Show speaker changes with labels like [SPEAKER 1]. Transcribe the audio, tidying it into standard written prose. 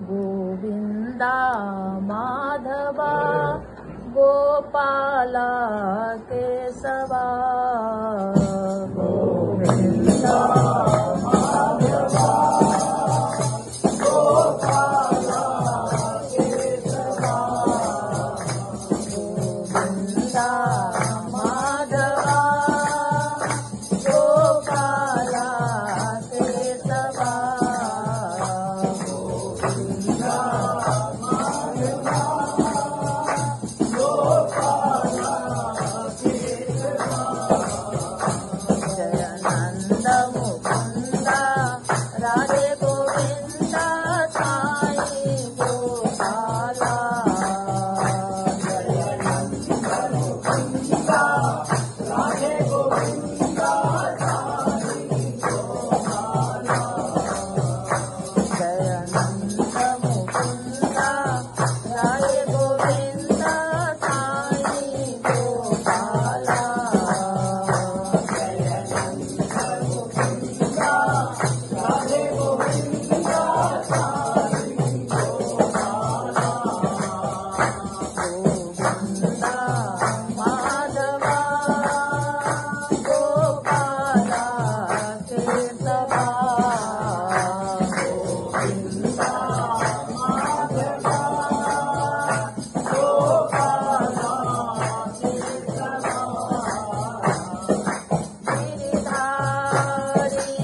[SPEAKER 1] Govinda Madhava Gopala Keshwa Govinda Madhava Gopala Keshwa Govinda Madhava Gopala Keshwa Govinda Madhava Gopala Keshwa Jai Nand Mukunda Radhe Govinda Sai Gopala Jai Nand Mukunda Radhe Govinda Sai Gopala Jai Nand Mukunda Radhe Govinda Sai Gopala Jai Nand Mukunda Radhe Govinda Sai Gopala Govinda Madhava Gopala Keshwa Govinda Madhava Gopala Keshwa Giridhari